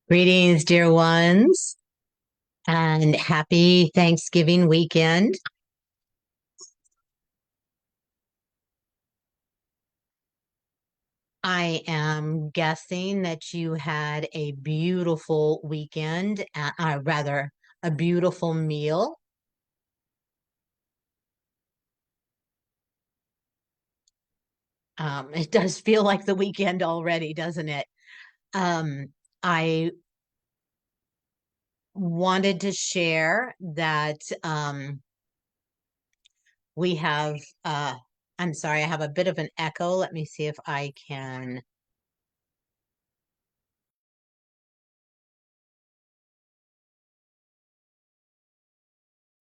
Greetings, dear ones, and happy Thanksgiving weekend. I am guessing that you had a beautiful weekend, rather, a beautiful meal. It does feel like the weekend already, doesn't it? I wanted to share that we have, I'm sorry, I have a bit of an echo. Let me see if I can.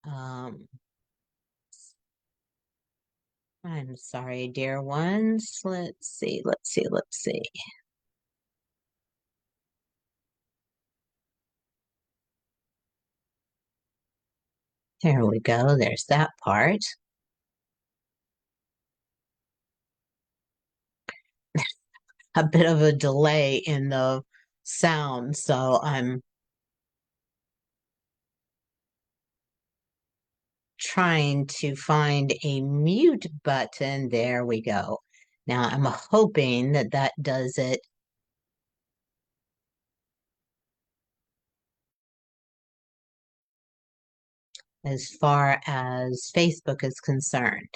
Um, I'm sorry, dear ones. Let's see. There we go. There's that part. A bit of a delay in the sound, so I'm trying to find a mute button. There we go. Now I'm hoping that that does it as far as Facebook is concerned.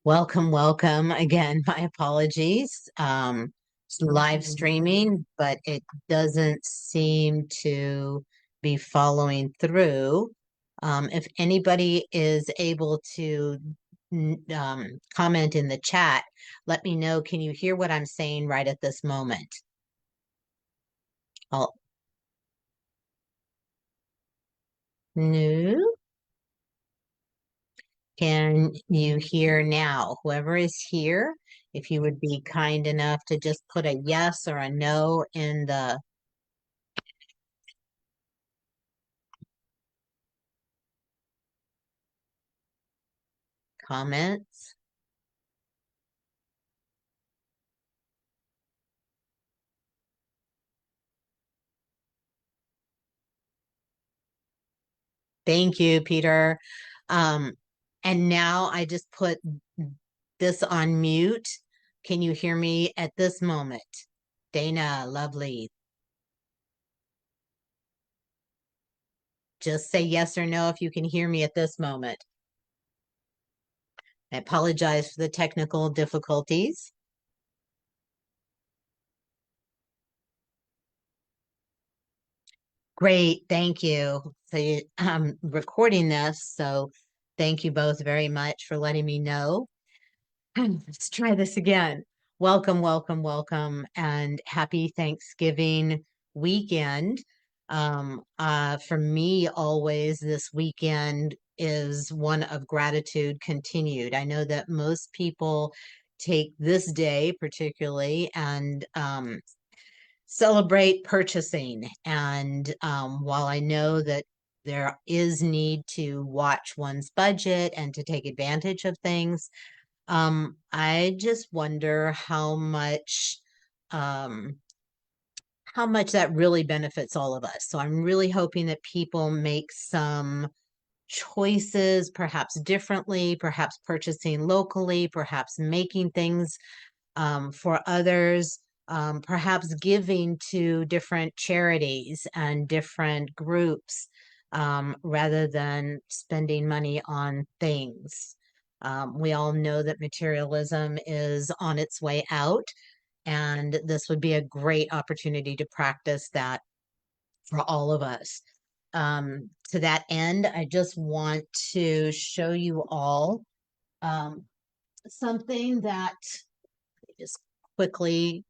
Welcome, welcome. Again, my apologies. It's live streaming, but it doesn't seem to be following through. If anybody is able to comment in the chat, let me know. Can you hear what I'm saying right at this moment? Oh, no. Can you hear now? Whoever is here, if you would be kind enough to just put a yes or a no in the comments. Thank you, Peter. Um, and now I just put this on mute. Can you hear me at this moment? Dana, lovely. Just say yes or no if you can hear me at this moment. I apologize for the technical difficulties. Great, thank you. I'm recording this, so thank you both very much for letting me know. Let's try this again. Welcome, welcome, welcome, and happy Thanksgiving weekend. For me, always this weekend is one of gratitude continued. I know that most people take this day particularly and celebrate purchasing. And while I know that there is need to watch one's budget and to take advantage of things, I just wonder um, how much that really benefits all of us. So I'm really hoping that people make some choices, perhaps differently, perhaps purchasing locally, perhaps making things for others, perhaps giving to different charities and different groups rather than spending money on things. We all know that materialism is on its way out, and this would be a great opportunity to practice that for all of us. To that end, I just want to show you all um, something that just quickly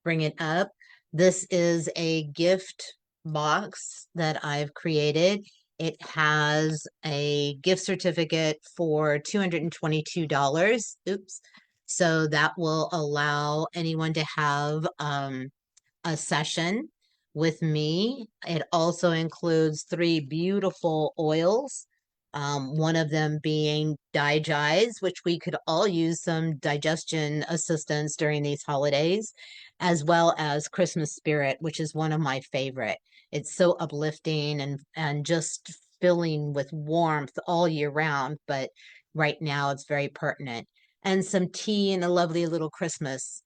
bring it up. This is a gift box that I've created. It has a gift certificate for $222. Oops. So that will allow anyone to have a session with me. It also includes three beautiful oils One of them being Digize, which we could all use some digestion assistance during these holidays, as well as Christmas Spirit, which is one of my favorite. It's so uplifting and just filling with warmth all year round, but right now it's very pertinent. And some tea in a lovely little Christmas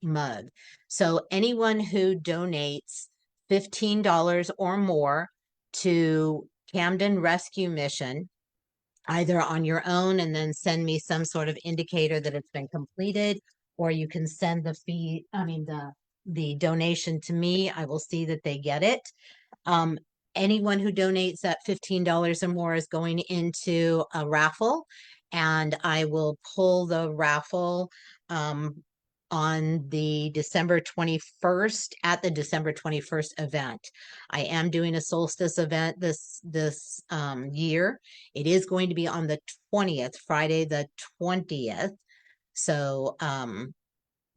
mug. So anyone who donates $15 or more to Camden Rescue Mission, either on your own and then send me some sort of indicator that it's been completed, or you can send the fee, I mean the donation to me. I will see that they get it. Um, Anyone who donates that $15 or more is going into a raffle, and I will pull the raffle um, on the December 21st at the December 21st event. I am doing a solstice event this year. It is going to be on the 20th, Friday the 20th. So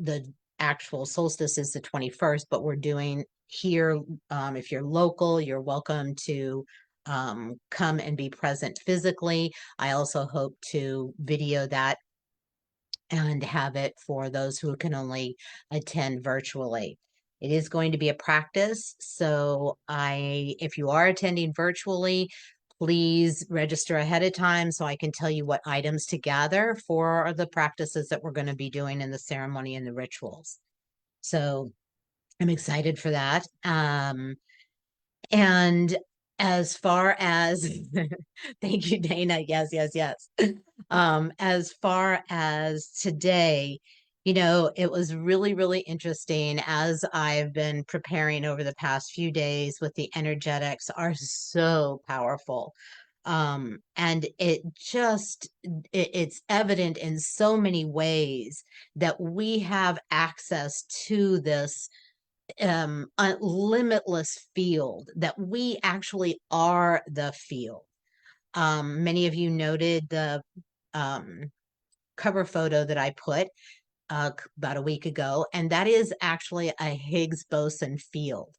the actual solstice is the 21st, but we're doing here, if you're local, you're welcome to come and be present physically. I also hope to video that and have it for those who can only attend virtually. It is going to be a practice, so if you are attending virtually, please register ahead of time so I can tell you what items to gather for the practices that we're going to be doing in the ceremony and the rituals. So I'm excited for that. And as far as, thank you, Dana. Yes, yes, yes. As far as today, it was really, really interesting as I've been preparing over the past few days with the energetics are so powerful. And it's evident in so many ways that we have access to this a limitless field, that we actually are the field. Many of you noted the um, cover photo that I put about a week ago, and that is actually a Higgs boson field.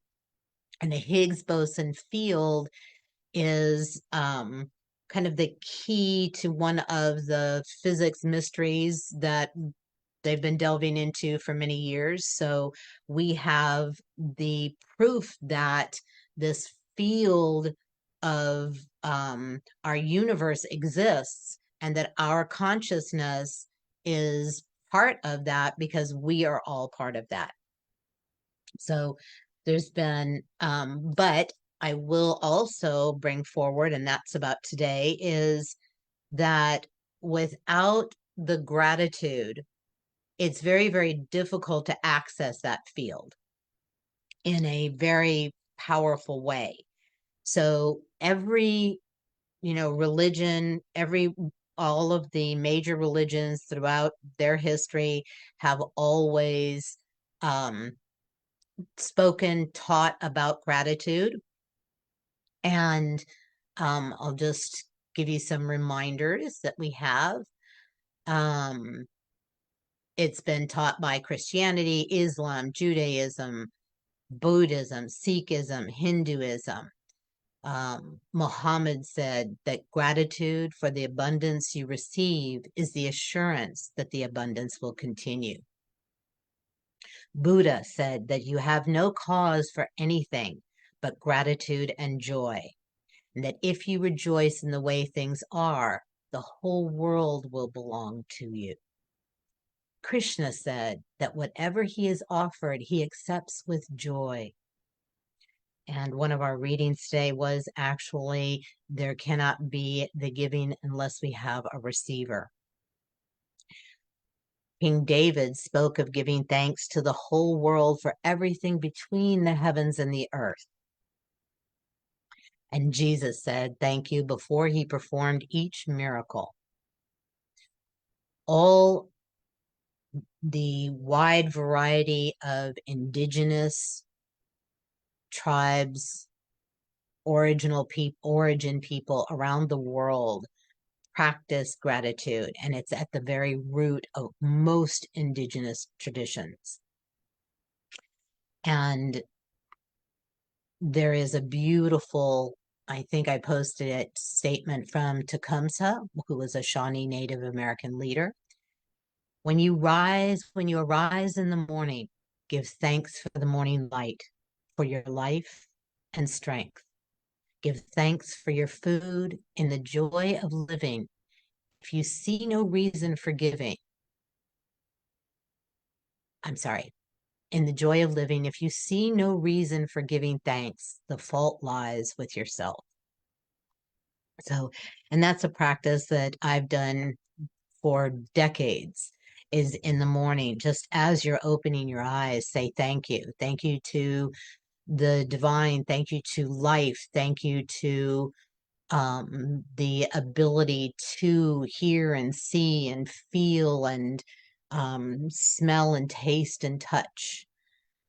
And the Higgs boson field is kind of the key to one of the physics mysteries that they've been delving into for many years. So we have the proof that this field of our universe exists and that our consciousness is part of that because we are all part of that. So there's been, but I will also bring forward, and that's about today, is that without the gratitude, it's very, very difficult to access that field in a very powerful way. So every, religion, all of the major religions throughout their history have always spoken, taught about gratitude. And I'll just give you some reminders that we have. It's been taught by Christianity, Islam, Judaism, Buddhism, Sikhism, Hinduism. Muhammad said that gratitude for the abundance you receive is the assurance that the abundance will continue. Buddha said that you have no cause for anything but gratitude and joy, and that if you rejoice in the way things are, the whole world will belong to you. Krishna said that whatever he is offered, he accepts with joy. And one of our readings today was actually, there cannot be the giving unless we have a receiver. King David spoke of giving thanks to the whole world for everything between the heavens and the earth. And Jesus said, thank you before he performed each miracle. All the wide variety of indigenous tribes, origin people around the world practice gratitude, and it's at the very root of most indigenous traditions. And there is a beautiful I think I posted it, statement from Tecumseh, who was a Shawnee Native American leader. When you arise in the morning, give thanks for the morning light, for your life and strength. Give thanks for your food in the joy of living. If you see no reason for giving, I'm sorry, in the joy of living, if you see no reason for giving thanks, the fault lies with yourself. So, and that's a practice that I've done for decades, is in the morning, just as you're opening your eyes, say thank you. Thank you to the divine. Thank you to life. Thank you to the ability to hear and see and feel and smell and taste and touch,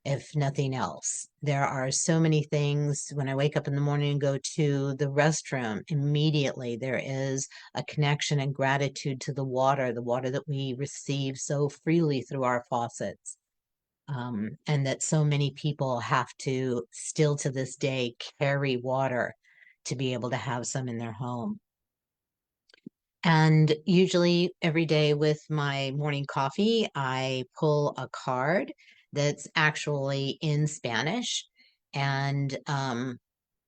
if nothing else. There are so many things. When I wake up in the morning and go to the restroom, immediately there is a connection and gratitude to the water that we receive so freely through our faucets. And that so many people have to still to this day carry water to be able to have some in their home. And usually every day with my morning coffee, I pull a card that's actually in Spanish. And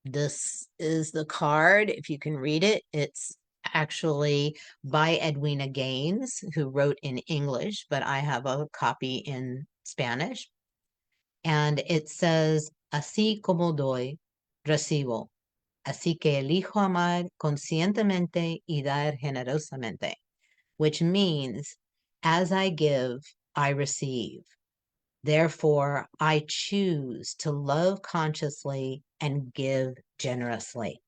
this is the card. If you can read it, it's actually by Edwina Gaines, who wrote in English, but I have a copy in Spanish. And it says, Así como doy, recibo. Así que elijo amar conscientemente y dar generosamente, which means, as I give, I receive. Therefore, I choose to love consciously and give generously.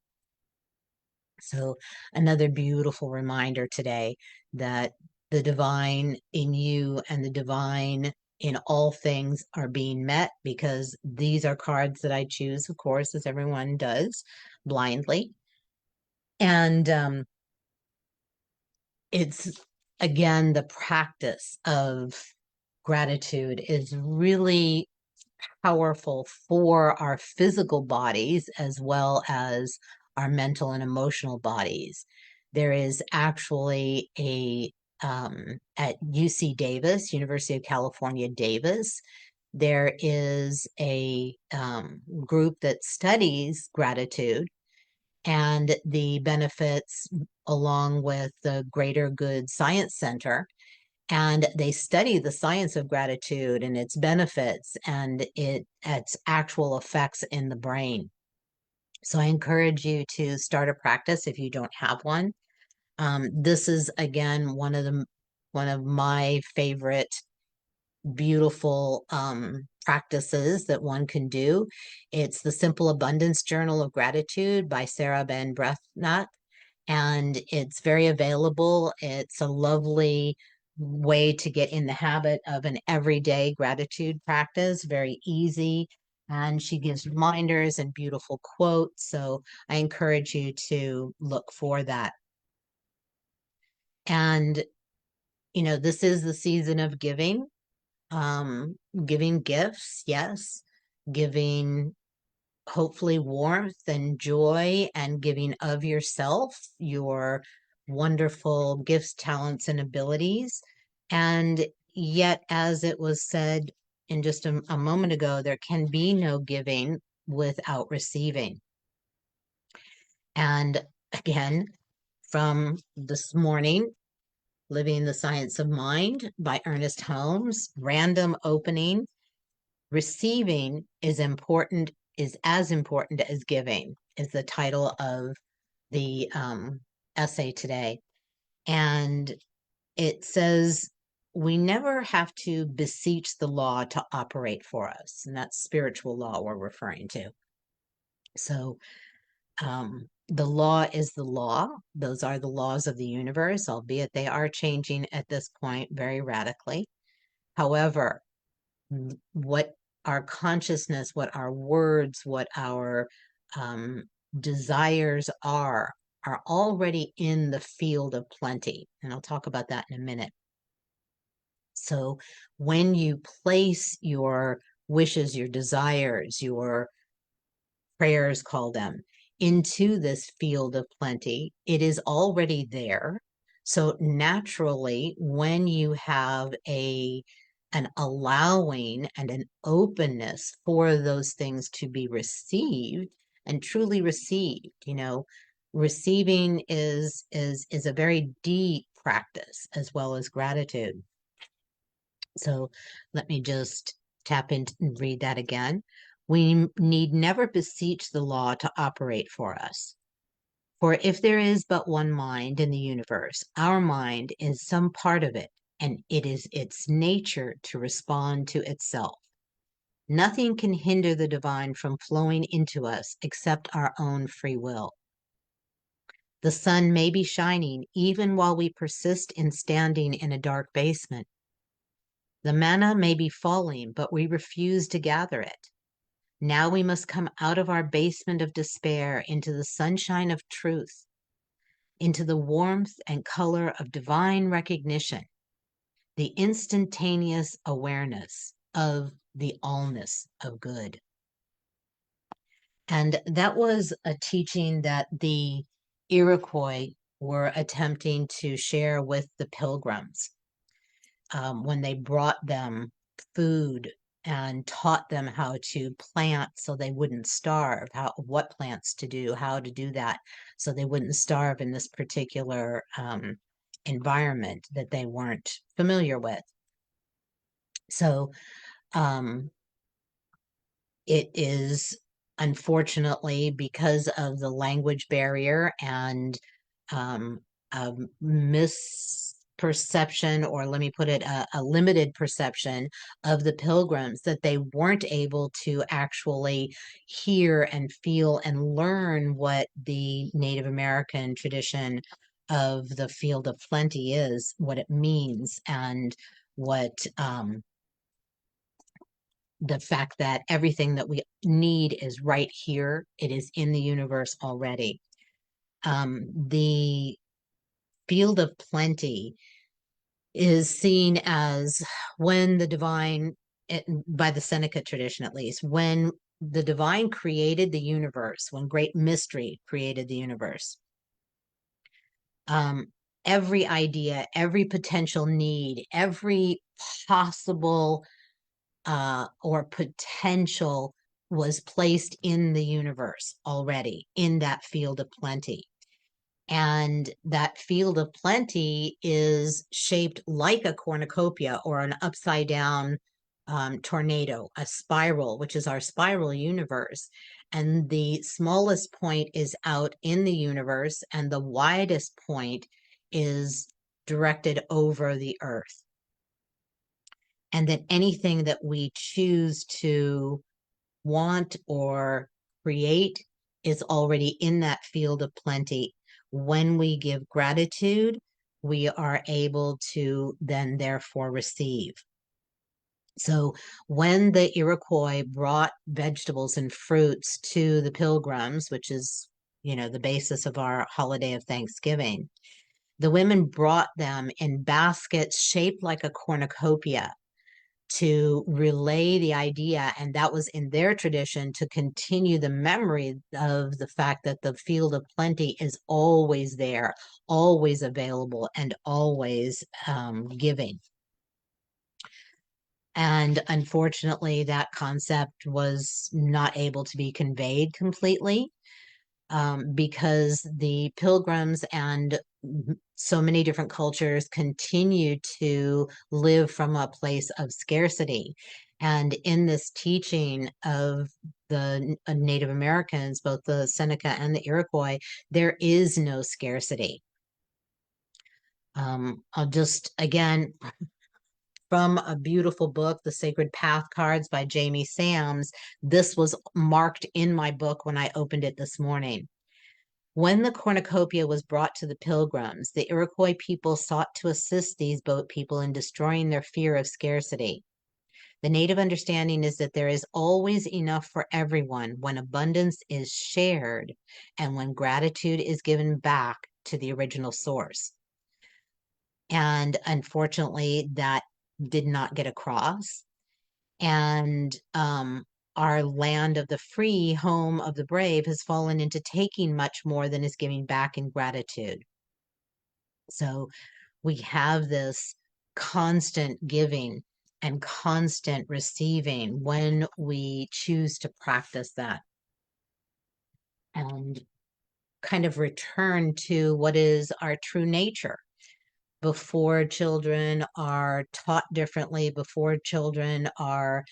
So, another beautiful reminder today that the divine in you and the divine in all things are being met, because these are cards that I choose, of course, as everyone does, blindly. And it's, again, the practice of gratitude is really powerful for our physical bodies as well as our mental and emotional bodies. There is actually at UC Davis, University of California, Davis, there is a group that studies gratitude and the benefits, along with the Greater Good Science Center. And they study the science of gratitude and its benefits and its actual effects in the brain. So I encourage you to start a practice if you don't have one. This is, again, one of my favorite beautiful practices that one can do. It's the Simple Abundance Journal of Gratitude by Sarah Ben Breathnach, and it's very available. It's a lovely way to get in the habit of an everyday gratitude practice, very easy. And she gives reminders and beautiful quotes. So I encourage you to look for that. And, this is the season of giving, giving gifts, yes, giving hopefully warmth and joy, and giving of yourself, your wonderful gifts, talents, and abilities. And yet, as it was said in just a moment ago, there can be no giving without receiving. And again, from this morning, Living the Science of Mind by Ernest Holmes, random opening. Receiving is as important as giving, is the title of the essay today. And it says, we never have to beseech the law to operate for us. And that's spiritual law we're referring to. So the law is the law. Those are the laws of the universe, albeit they are changing at this point very radically. However, what our consciousness, what our words, what our desires are already in the field of plenty. And I'll talk about that in a minute. So when you place your wishes, your desires, your prayers, call them, into this field of plenty. It is already there. So naturally, when you have an allowing and an openness for those things to be received and truly received, receiving is a very deep practice as well as gratitude. So let me just tap into and read that again. We need never beseech the law to operate for us. For if there is but one mind in the universe, our mind is some part of it, and it is its nature to respond to itself. Nothing can hinder the divine from flowing into us except our own free will. The sun may be shining even while we persist in standing in a dark basement. The manna may be falling, but we refuse to gather it. Now we must come out of our basement of despair into the sunshine of truth, into the warmth and color of divine recognition, the instantaneous awareness of the allness of good. And that was a teaching that the Iroquois were attempting to share with the pilgrims when they brought them food and taught them how to plant so they wouldn't starve, what plants to do, how to do that so they wouldn't starve in this particular environment that they weren't familiar with. So it is unfortunately because of the language barrier and a misperception, or let me put it, a limited perception of the pilgrims, that they weren't able to actually hear and feel and learn what the Native American tradition of the field of plenty is, what it means, and what the fact that everything that we need is right here. It is in the universe already. The field of plenty is seen as when the divine, by the Seneca tradition at least, when the divine created the universe, when great mystery created the universe, every idea, every potential need, every possible or potential was placed in the universe already in that field of plenty. And that field of plenty is shaped like a cornucopia or an upside down tornado, a spiral, which is our spiral universe. And the smallest point is out in the universe, and the widest point is directed over the earth. And that anything that we choose to want or create is already in that field of plenty. When we give gratitude, we are able to then therefore receive. So when the Iroquois brought vegetables and fruits to the pilgrims, which is, the basis of our holiday of Thanksgiving, the women brought them in baskets shaped like a cornucopia to relay the idea, and that was in their tradition to continue the memory of the fact that the field of plenty is always there, always available, and always giving. And unfortunately, that concept was not able to be conveyed completely because the pilgrims and so many different cultures continue to live from a place of scarcity. And in this teaching of the Native Americans, both the Seneca and the Iroquois, there is no scarcity. I'll just, again, from a beautiful book, The Sacred Path Cards by Jamie Sams, this was marked in my book when I opened it this morning. When the cornucopia was brought to the pilgrims, the Iroquois people sought to assist these boat people in destroying their fear of scarcity. The native understanding is that there is always enough for everyone when abundance is shared and when gratitude is given back to the original source. And unfortunately, that did not get across. And our land of the free, home of the brave, has fallen into taking much more than is giving back in gratitude. So we have this constant giving and constant receiving when we choose to practice that and kind of return to what is our true nature. Before children are taught differently, before children are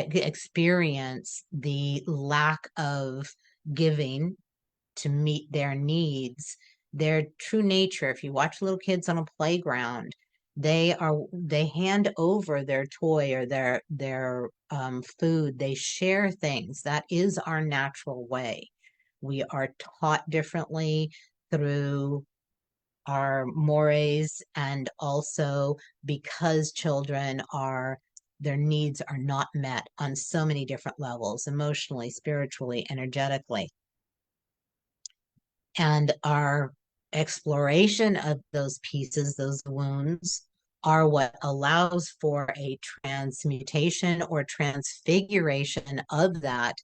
experience the lack of giving to meet their needs, their true nature, if you watch little kids on a playground, they hand over their toy or their food. They share things. That is our natural way. We are taught differently through our mores, and also because children are, their needs are not met on so many different levels, emotionally, spiritually, energetically. And our exploration of those pieces, those wounds, are what allows for a transmutation or transfiguration of that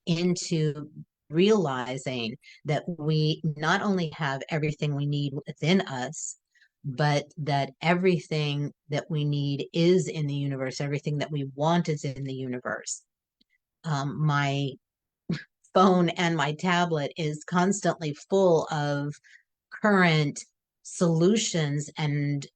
into realizing that we not only have everything we need within us, but that everything that we need is in the universe. Everything that we want is in the universe. My phone and my tablet is constantly full of current solutions and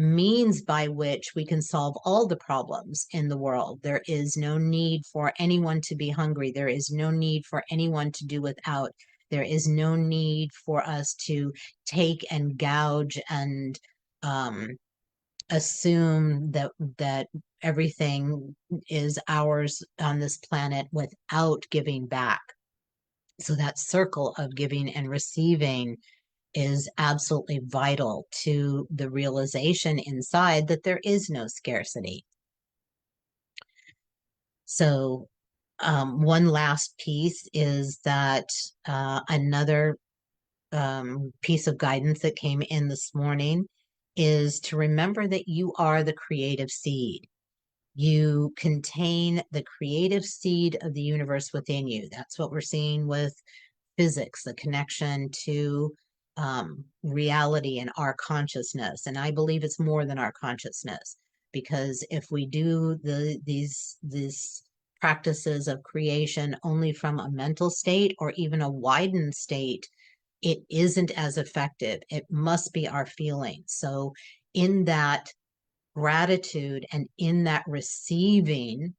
means by which we can solve all the problems in the world. There is no need for anyone to be hungry. There is no need for anyone to do without. There is no need for us to take and gouge and um, assume that everything is ours on this planet without giving back. So that circle of giving and receiving is absolutely vital to the realization inside that there is no scarcity. So one last piece is that another piece of guidance that came in this morning is to remember that you are the creative seed. You contain the creative seed of the universe within you. That's what we're seeing with physics, the connection to reality and our consciousness. And I believe it's more than our consciousness, because if we do these practices of creation only from a mental state or even a widened state, it isn't as effective. It must be our feelings. So in that gratitude and in that receiving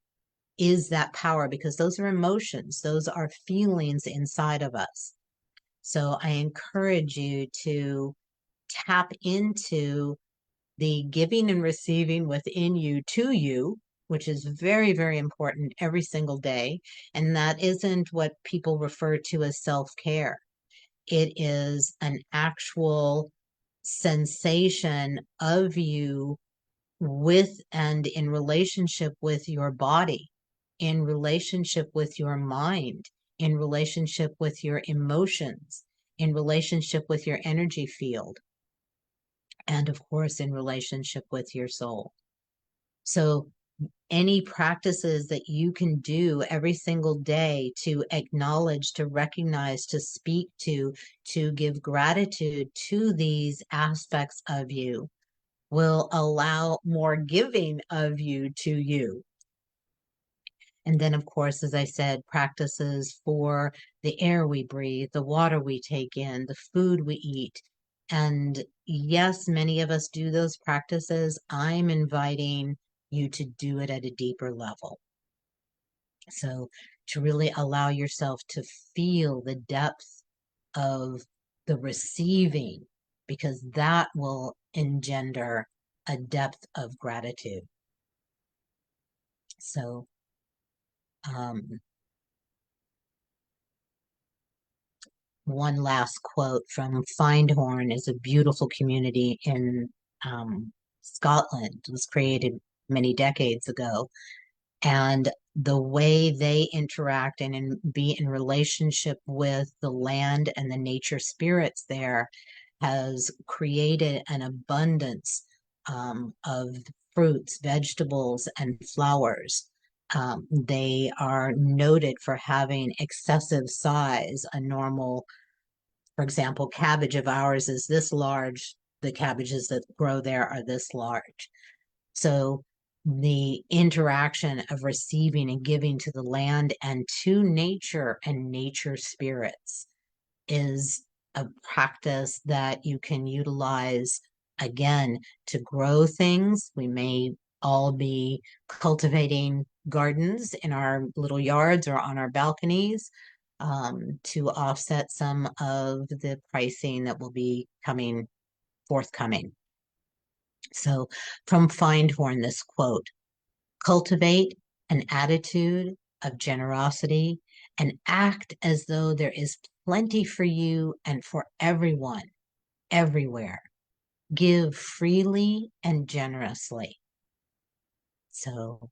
is that power, because those are emotions, those are feelings inside of us. So I encourage you to tap into the giving and receiving within you to you, which is very, very important every single day. And that isn't what people refer to as self-care. It is an actual sensation of you with and in relationship with your body, in relationship with your mind, in relationship with your emotions, in relationship with your energy field, and of course, in relationship with your soul. So, any practices that you can do every single day to acknowledge, to recognize, to speak to give gratitude to these aspects of you will allow more giving of you to you. And then, of course, as I said, practices for the air we breathe, the water we take in, the food we eat. And yes, many of us do those practices. I'm inviting you to do it at a deeper level. So to really allow yourself to feel the depth of the receiving, because that will engender a depth of gratitude. So, one last quote from Findhorn is a beautiful community in Scotland. It was created many decades ago. And the way they interact and be in relationship with the land and the nature spirits there has created an abundance of fruits, vegetables, and flowers They are noted for having excessive size. A normal, for example, cabbage of ours is this large. The cabbages that grow there are this large. So the interaction of receiving and giving to the land and to nature and nature spirits is a practice that you can utilize again to grow things. We may all be cultivating gardens in our little yards or on our balconies to offset some of the pricing that will be forthcoming. So from Findhorn, this quote: cultivate an attitude of generosity and act as though there is plenty for you and for everyone, everywhere. Give freely and generously. So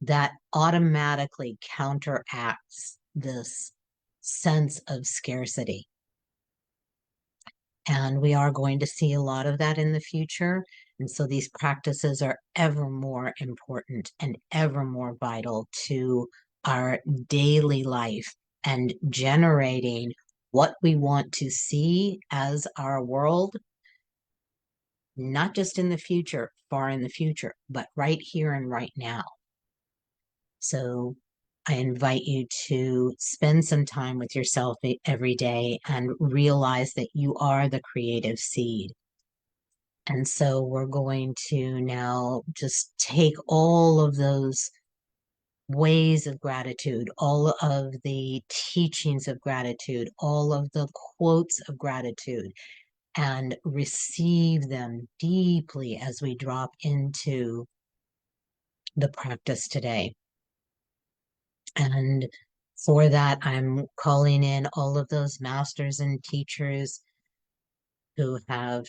that automatically counteracts this sense of scarcity. And we are going to see a lot of that in the future. And so these practices are ever more important and ever more vital to our daily life and generating what we want to see as our world, not just in the future, far in the future, but right here and right now. So I invite you to spend some time with yourself every day and realize that you are the creative seed. And so we're going to now just take all of those ways of gratitude, all of the teachings of gratitude, all of the quotes of gratitude, and receive them deeply as we drop into the practice today. And for that, I'm calling in all of those masters and teachers who have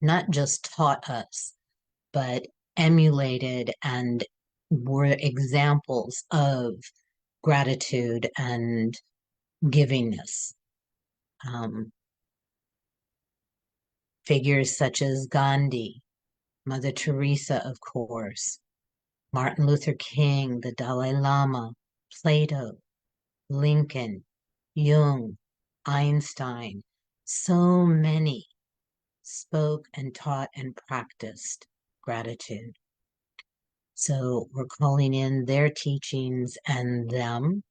not just taught us, but emulated and were examples of gratitude and givingness. Figures such as Gandhi, Mother Teresa, of course, Martin Luther King, the Dalai Lama, Plato, Lincoln, Jung, Einstein, so many spoke and taught and practiced gratitude. So we're calling in their teachings and them.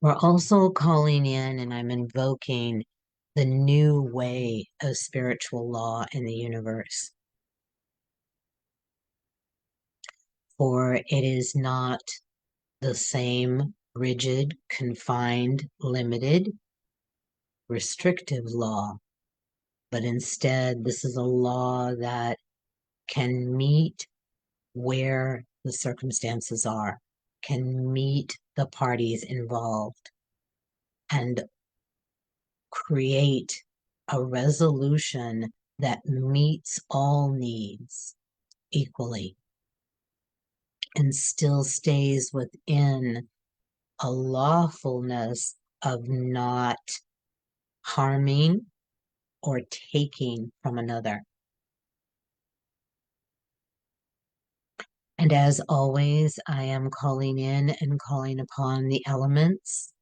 We're also calling in, and I'm invoking the new way of spiritual law in the universe. For it is not the same rigid, confined, limited, restrictive law, but instead this is a law that can meet where the circumstances are, can meet the parties involved, and create a resolution that meets all needs equally and still stays within a lawfulness of not harming or taking from another. And as always, I am calling in and calling upon the elements,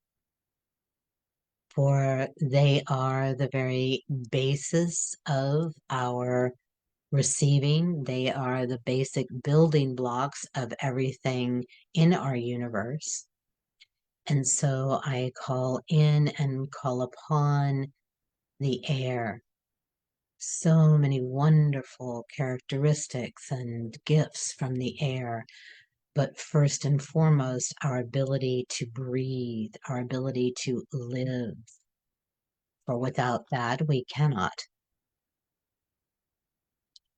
for they are the very basis of our receiving. They are the basic building blocks of everything in our universe. And so I call in and call upon the air. So many wonderful characteristics and gifts from the air. But first and foremost, our ability to breathe, our ability to live. For without that, we cannot.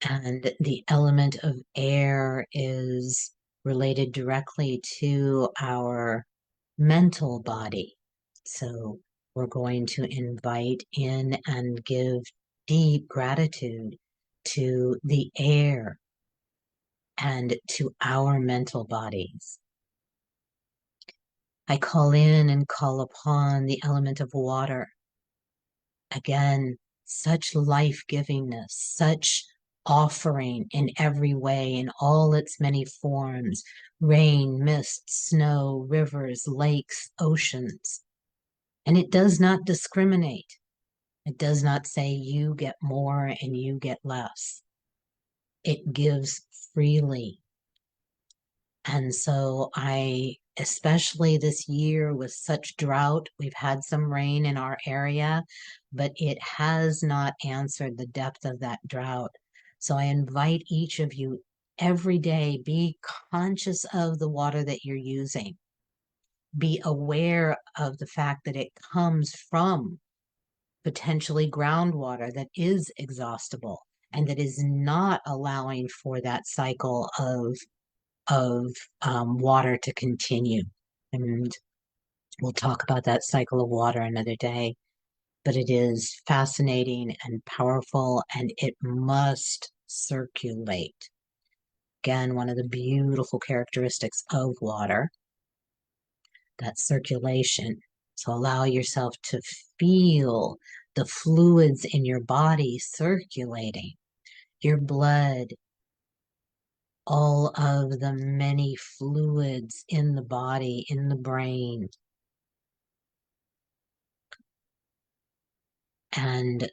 And the element of air is related directly to our mental body. So we're going to invite in and give deep gratitude to the air and to our mental bodies. I call in and call upon the element of water. Again, such life-givingness, such offering in every way, in all its many forms: rain, mist, snow, rivers, lakes, oceans. And it does not discriminate. It does not say you get more and you get less. It gives freely. And so especially this year with such drought, we've had some rain in our area, but it has not answered the depth of that drought. So I invite each of you every day, be conscious of the water that you're using. Be aware of the fact that it comes from potentially groundwater that is exhaustible and that is not allowing for that cycle of water to continue. And we'll talk about that cycle of water another day. But it is fascinating and powerful, and it must circulate. Again, one of the beautiful characteristics of water, that circulation. So allow yourself to feel the fluids in your body circulating, your blood, all of the many fluids in the body, in the brain. And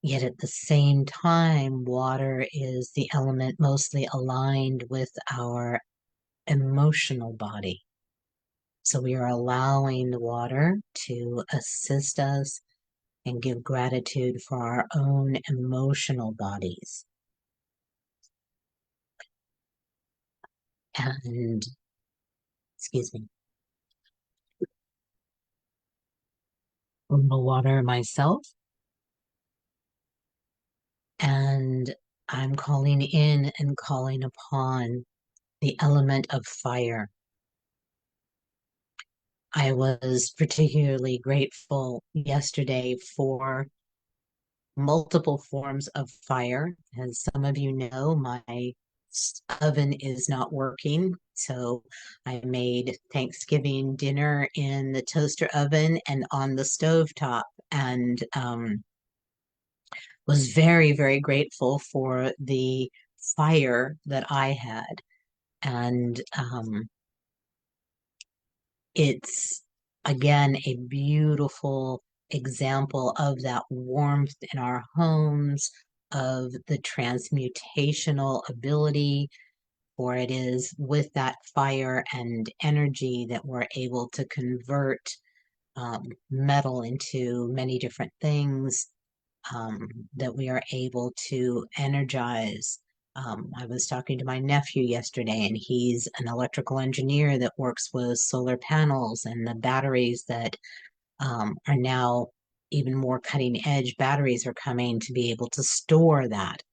yet at the same time, water is the element mostly aligned with our emotional body. So we are allowing the water to assist us and give gratitude for our own emotional bodies. And, excuse me, a little water myself. And I'm calling in and calling upon the element of fire. I was particularly grateful yesterday for multiple forms of fire. As some of you know, my oven is not working. So I made Thanksgiving dinner in the toaster oven and on the stove top, and was very, very grateful for the fire that I had. And it's, again, a beautiful example of that warmth in our homes, of the transmutational ability, for it is with that fire and energy that we're able to convert metal into many different things, that we are able to energize. I was talking to my nephew yesterday, and he's an electrical engineer that works with solar panels and the batteries that are now even more cutting edge batteries are coming to be able to store that.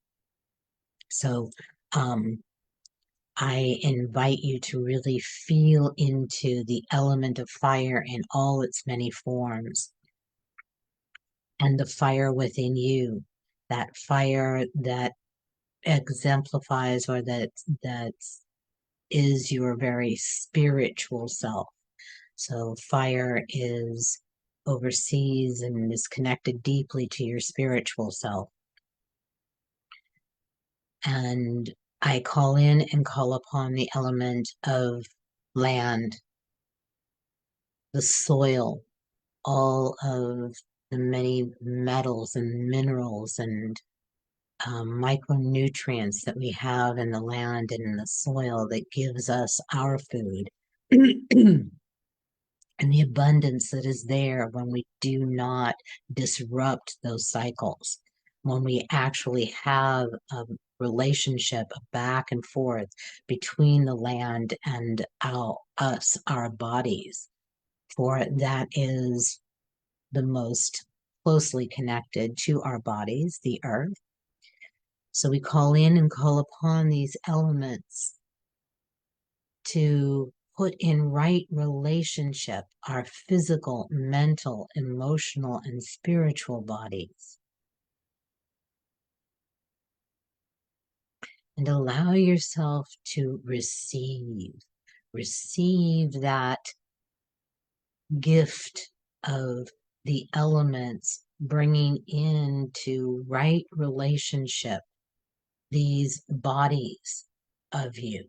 So I invite you to really feel into the element of fire in all its many forms, and the fire within you, that fire that exemplifies, or that is your very spiritual self. So fire is overseas and is connected deeply to your spiritual self. And I call in and call upon the element of land, the soil, all of the many metals and minerals and micronutrients that we have in the land and in the soil that gives us our food. And the abundance that is there when we do not disrupt those cycles, when we actually have a relationship back and forth between the land and our bodies, for that is the most closely connected to our bodies, the earth. So we call in and call upon these elements to put in right relationship our physical, mental, emotional, and spiritual bodies. And allow yourself to receive that gift of the elements, bringing into right relationship these bodies of you,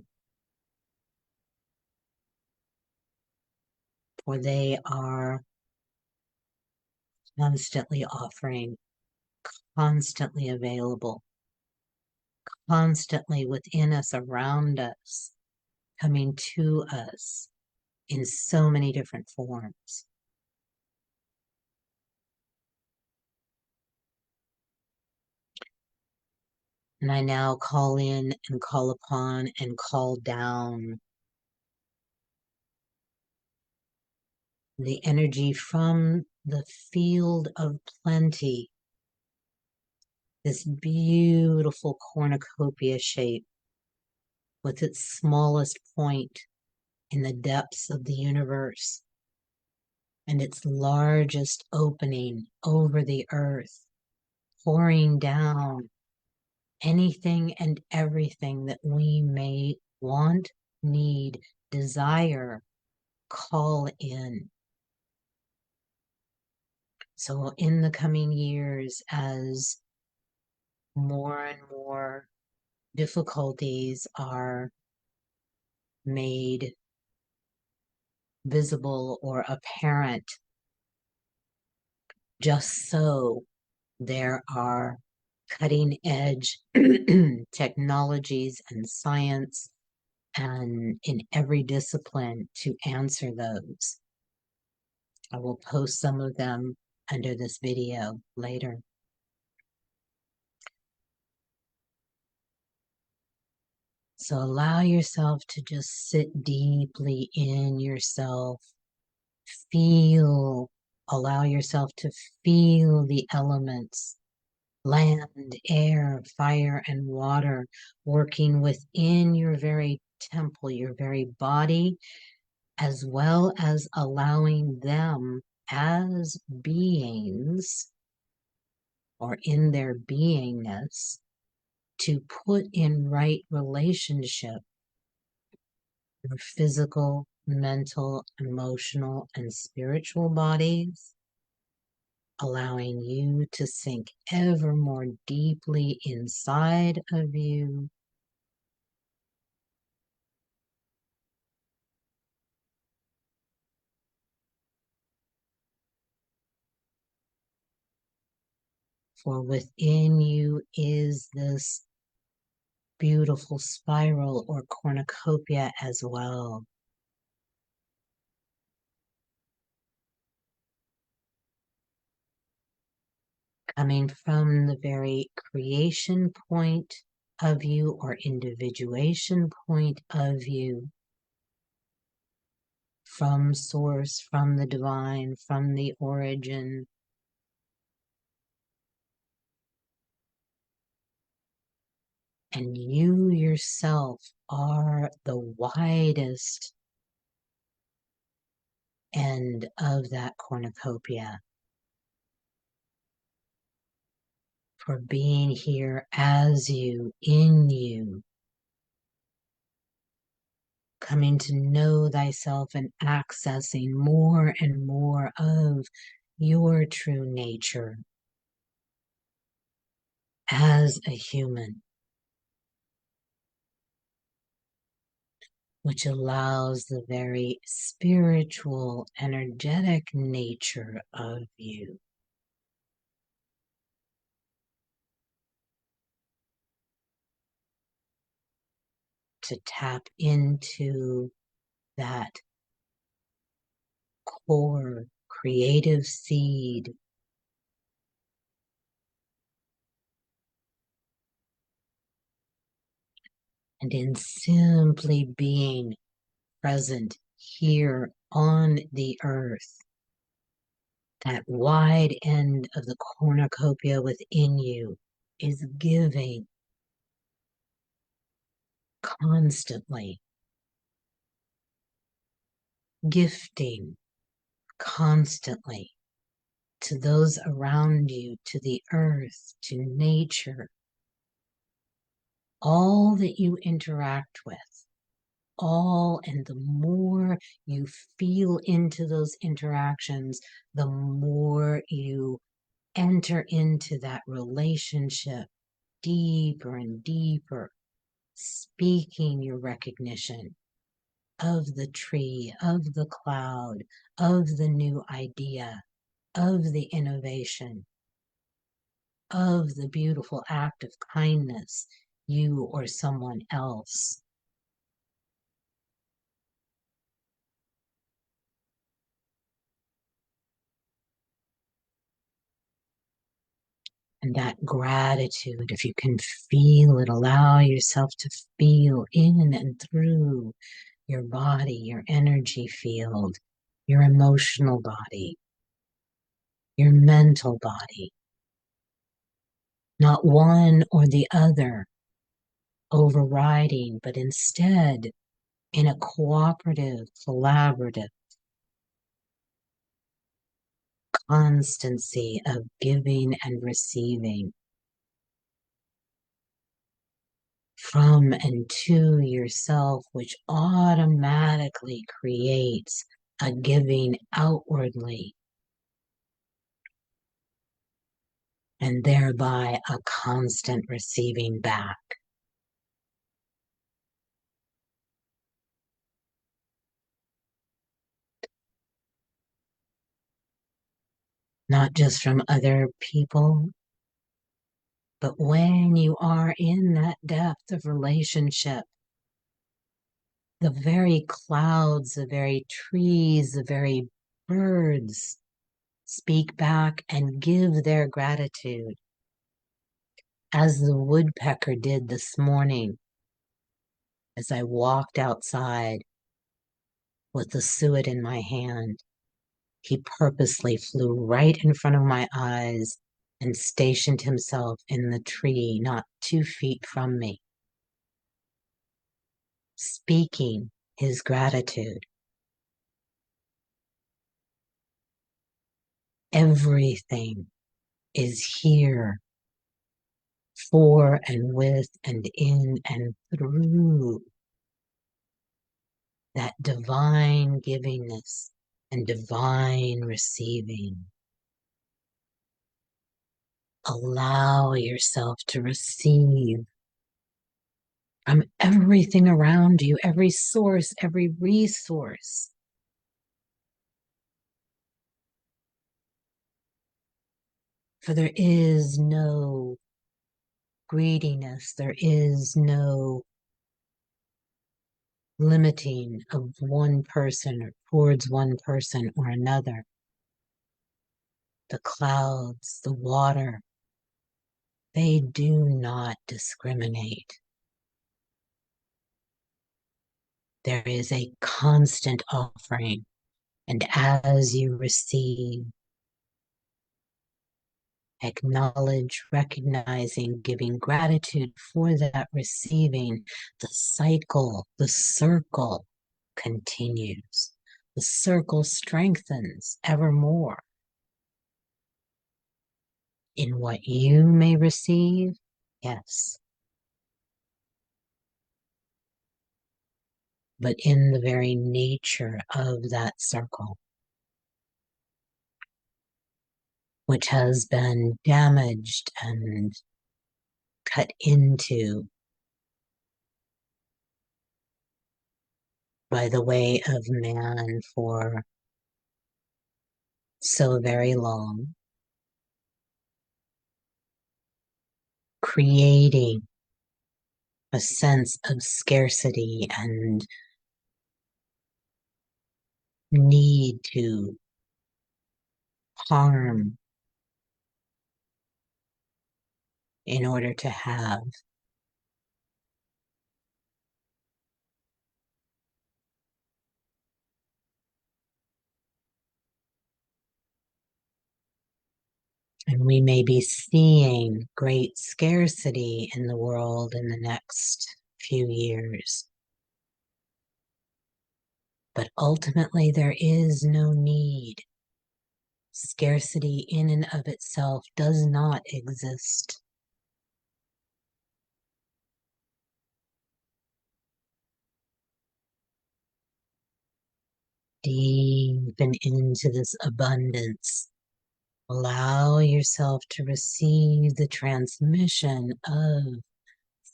for they are constantly offering, constantly available, constantly within us, around us, coming to us in so many different forms. And I now call in and call upon and call down the energy from the field of plenty, this beautiful cornucopia shape with its smallest point in the depths of the universe and its largest opening over the earth, pouring down anything and everything that we may want, need, desire, call in. So in the coming years, as more and more difficulties are made visible or apparent, just so there are cutting edge technologies and science and in every discipline to answer those. I will post some of them under this video later. So allow yourself to just sit deeply in yourself. Allow yourself to feel the elements, land, air, fire, and water working within your very temple, your very body, as well as allowing them as beings or in their beingness to put in right relationship your physical, mental, emotional, and spiritual bodies, allowing you to sink ever more deeply inside of you. For within you is this beautiful spiral or cornucopia as well. Coming from the very creation point of you or individuation point of you, from source, from the divine, from the origin. And you yourself are the widest end of that cornucopia for being here as you, in you, coming to know thyself and accessing more and more of your true nature as a human, which allows the very spiritual, energetic nature of you to tap into that core creative seed and in simply being present here on the earth, that wide end of the cornucopia within you is giving constantly, gifting constantly to those around you, to the earth, to nature, all that you interact with, all, and the more you feel into those interactions, the more you enter into that relationship deeper and deeper, speaking your recognition of the tree, of the cloud, of the new idea, of the innovation, of the beautiful act of kindness, you or someone else. And that gratitude, if you can feel it, allow yourself to feel in and through your body, your energy field, your emotional body, your mental body. Not one or the other overriding, but instead in a cooperative, collaborative constancy of giving and receiving from and to yourself, which automatically creates a giving outwardly and thereby a constant receiving back. Not just from other people, but when you are in that depth of relationship, the very clouds, the very trees, the very birds speak back and give their gratitude, as the woodpecker did this morning as I walked outside with the suet in my hand. He purposely flew right in front of my eyes and stationed himself in the tree not 2 feet from me, speaking his gratitude. Everything is here for and with and in and through that divine givingness and divine receiving. Allow yourself to receive from everything around you, every source, every resource. For there is no greediness, there is no limiting of one person or towards one person or another. The clouds, the water, they do not discriminate. There is a constant offering, and as you receive, acknowledge, recognizing, giving gratitude for that receiving, the cycle, the circle continues. The circle strengthens evermore in what you may receive, yes, but in the very nature of that circle, which has been damaged and cut into by the way of man for so very long, creating a sense of scarcity and need to harm in order to have. And we may be seeing great scarcity in the world in the next few years. But ultimately, there is no need. Scarcity in and of itself does not exist. Deep and into this abundance Allow yourself to receive the transmission of,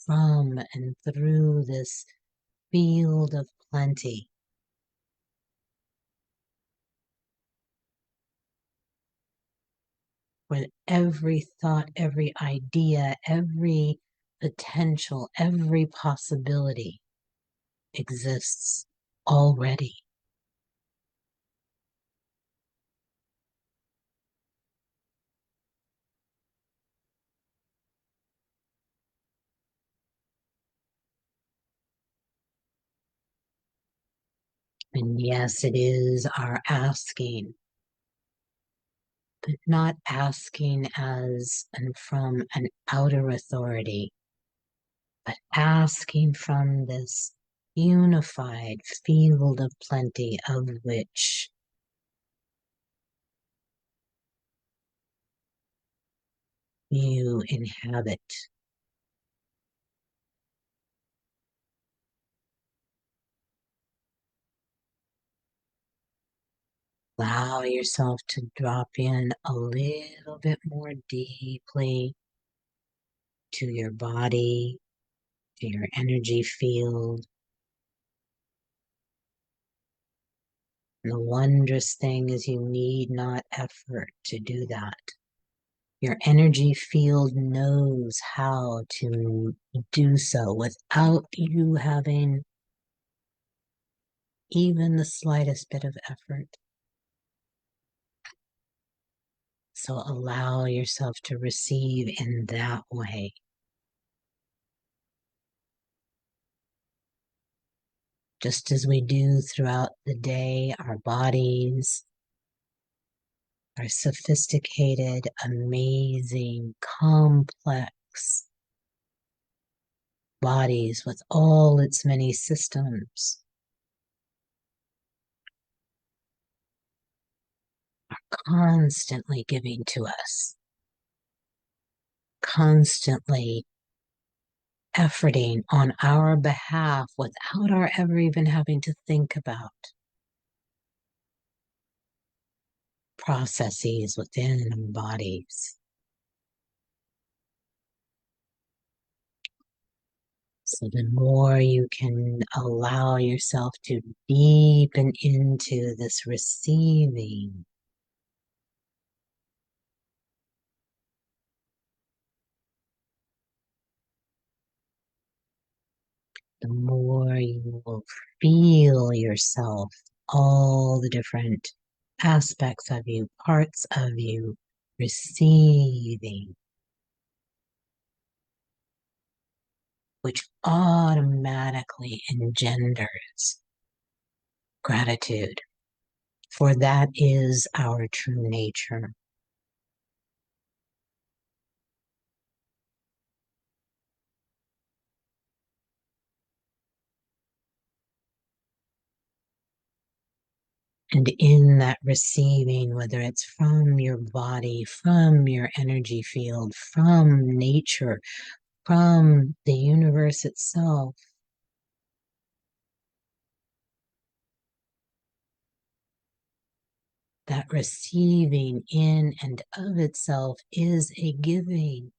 from, and through this field of plenty. Where every thought, every idea, every potential, every possibility exists already. And yes, it is our asking, but not asking as and from an outer authority, but asking from this unified field of plenty of which you inhabit. Allow yourself to drop in a little bit more deeply to your body, to your energy field. And the wondrous thing is you need not effort to do that. Your energy field knows how to do so without you having even the slightest bit of effort. So allow yourself to receive in that way. Just as we do throughout the day, our bodies are sophisticated, amazing, complex bodies with all its many systems are constantly giving to us, constantly efforting on our behalf without our ever even having to think about processes within our bodies. So the more you can allow yourself to deepen into this receiving, the more you will feel yourself, all the different aspects of you, parts of you, receiving, which automatically engenders gratitude, for that is our true nature. And in that receiving, whether it's from your body, from your energy field, from nature, from the universe itself, that receiving in and of itself is a giving.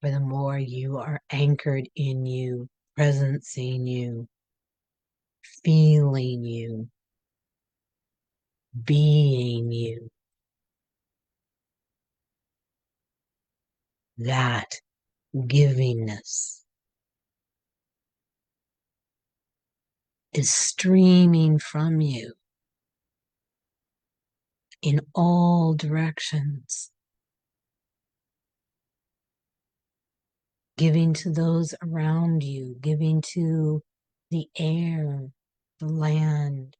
For the more you are anchored in you, presencing you, feeling you, being you, that givingness is streaming from you in all directions, giving to those around you, giving to the air, the land,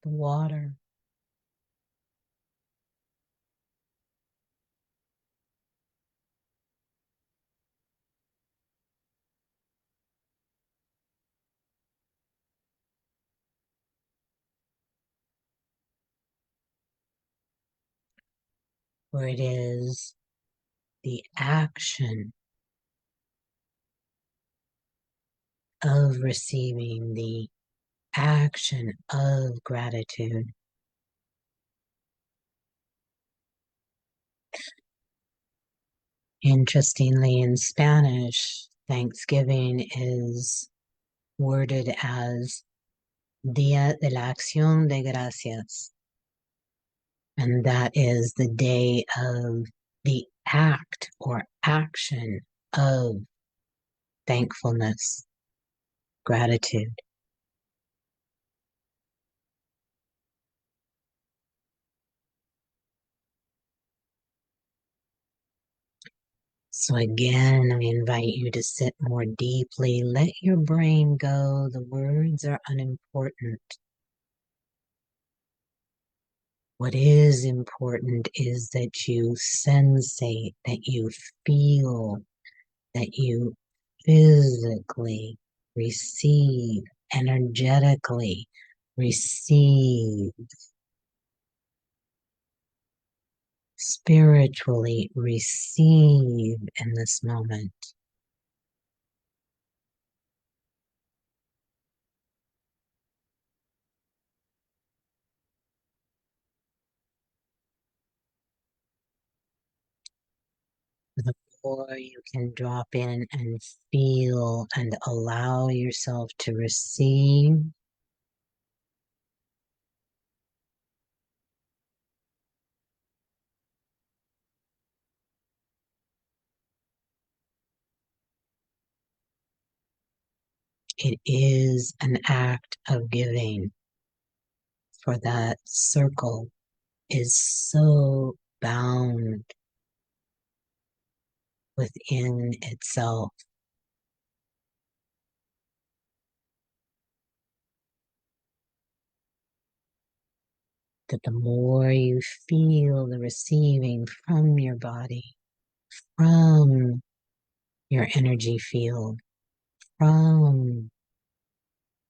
the water. For it is the action of receiving, the action of gratitude. Interestingly, in Spanish, Thanksgiving is worded as Día de la Acción de Gracias. And that is the day of the act or action of thankfulness, gratitude. So again, I invite you to sit more deeply. Let your brain go. The words are unimportant. What is important is that you sensate, that you feel, that you physically receive, energetically receive, spiritually receive in this moment. The more you can drop in and feel and allow yourself to receive, it is an act of giving, for that circle is so bound within itself that the more you feel the receiving from your body, from your energy field, from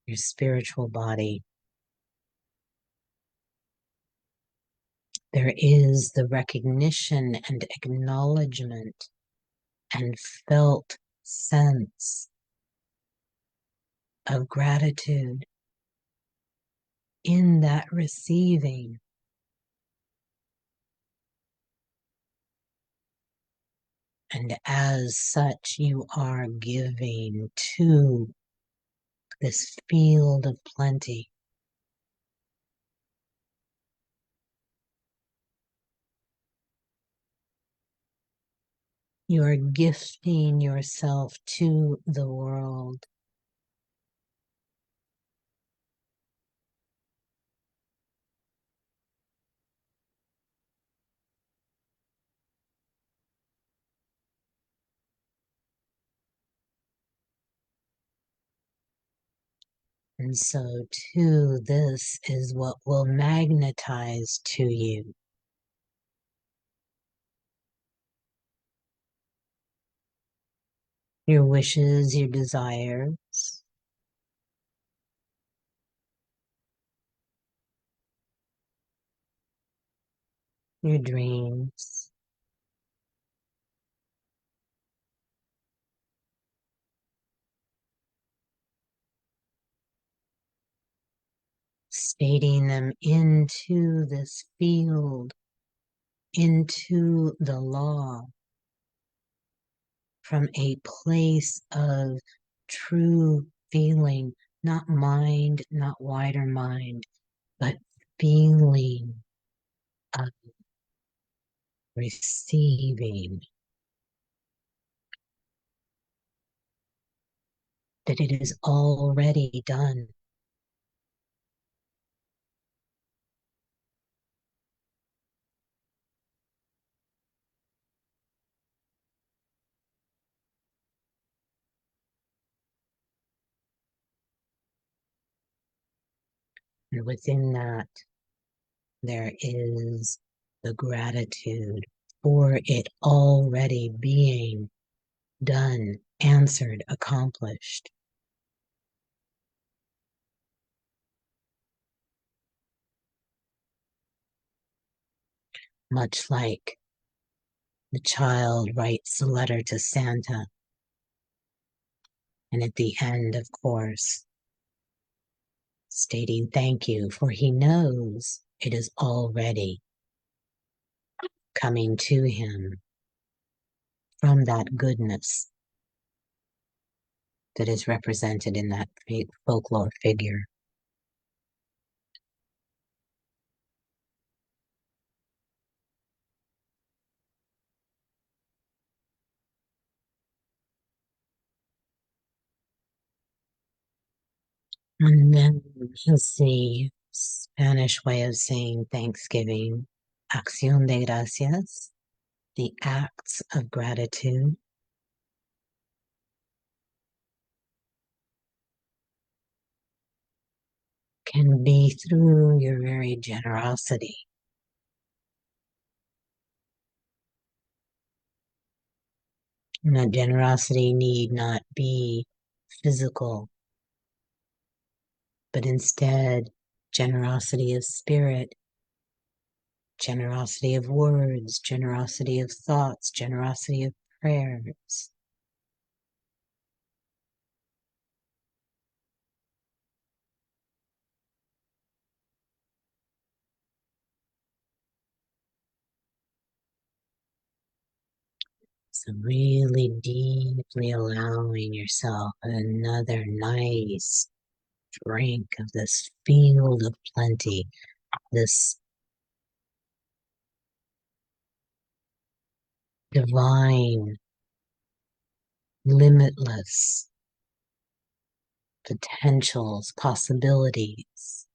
your spiritual body, there is the recognition and acknowledgement and felt sense of gratitude in that receiving. And as such, you are giving to this field of plenty. You are gifting yourself to the world. And so, too, this is what will magnetize to you. Your wishes, your desires, your dreams. Stating them into this field, into the law, from a place of true feeling, not mind, not wider mind, but feeling of receiving, that it is already done. And within that, there is the gratitude for it already being done, answered, accomplished. Much like the child writes a letter to Santa, and at the end, of course, stating thank you, for he knows it is already coming to him from that goodness that is represented in that folklore figure. And then is the Spanish way of saying Thanksgiving, acción de gracias, the acts of gratitude. Can be through your very generosity. And that generosity need not be physical, but instead generosity of spirit, generosity of words, generosity of thoughts, generosity of prayers. So really deeply allowing yourself another nice drink of this field of plenty, this divine, limitless potentials, possibilities.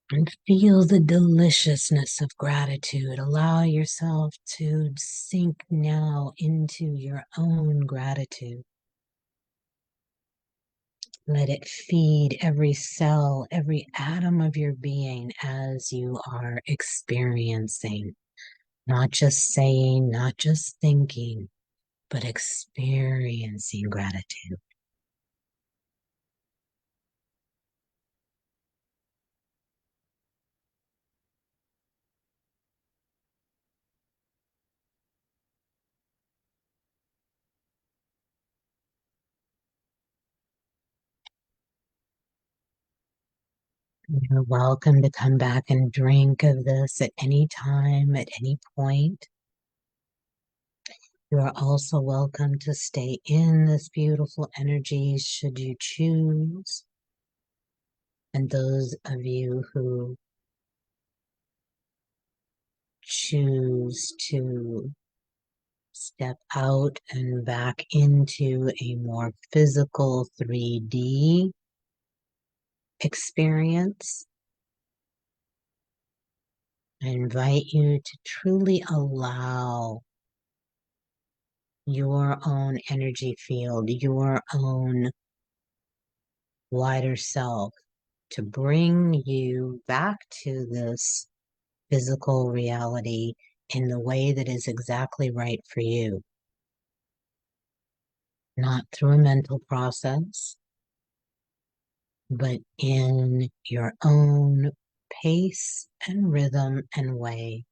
And feel the deliciousness of gratitude. Allow yourself to sink now into your own gratitude. Let it feed every cell, every atom of your being as you are experiencing. Not just saying, not just thinking, but experiencing gratitude. You're welcome to come back and drink of this at any time, at any point. You are also welcome to stay in this beautiful energy should you choose. And those of you who choose to step out and back into a more physical 3D experience, I invite you to truly allow your own energy field, your own wider self to bring you back to this physical reality in the way that is exactly right for you. Not through a mental process, but in your own pace and rhythm and way.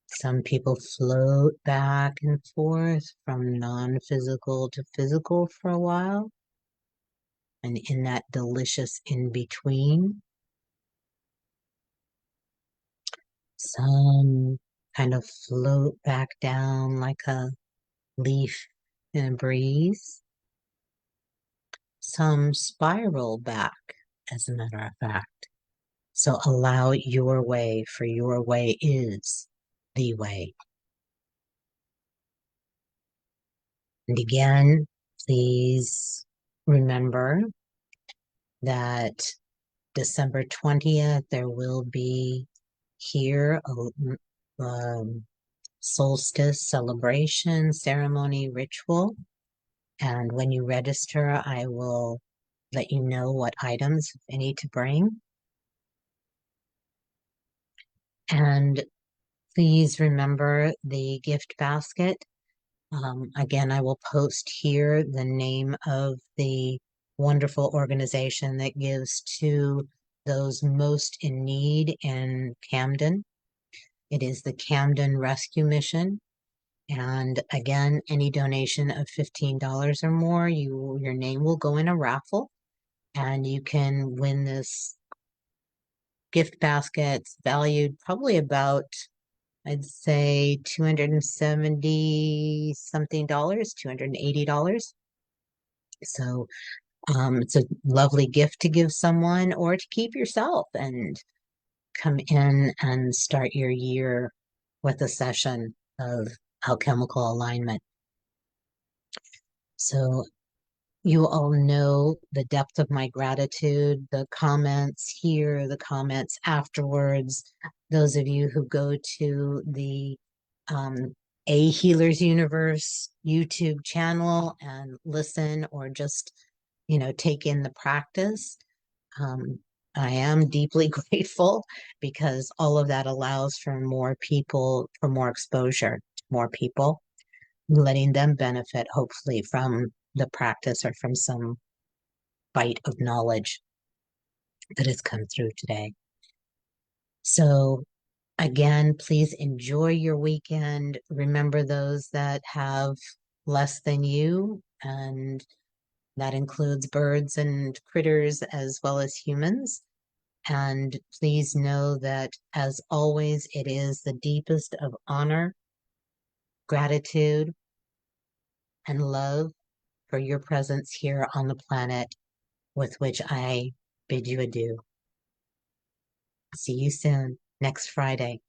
Some people float back and forth from non-physical to physical for a while. And in that delicious in-between, some kind of float back down like a leaf in a breeze. Some spiral back, as a matter of fact. So allow your way, for your way is the way. And again, please remember that December 20th, there will be here a solstice celebration, ceremony, ritual. And when you register, I will let you know what items, if any, to bring. And please remember the gift basket. Again, I will post here the name of the wonderful organization that gives to those most in need in Camden. It is the Camden Rescue Mission. And again, any donation of $15 or more, your name will go in a raffle and you can win this gift basket. It's valued probably about, I'd say, 270 something dollars, $280. So it's a lovely gift to give someone or to keep yourself and come in and start your year with a session of alchemical alignment. So you all know the depth of my gratitude, the comments here, the comments afterwards. Those of you who go to the A Healers Universe YouTube channel and listen or just, take in the practice. Um, I am deeply grateful because all of that allows for more people, for more exposure to more people, letting them benefit hopefully from the practice or from some bite of knowledge that has come through today. So again, please enjoy your weekend. Remember those that have less than you, and that includes birds and critters as well as humans. And please know that, as always, it is the deepest of honor, gratitude, and love for your presence here on the planet, with which I bid you adieu. See you soon, next Friday.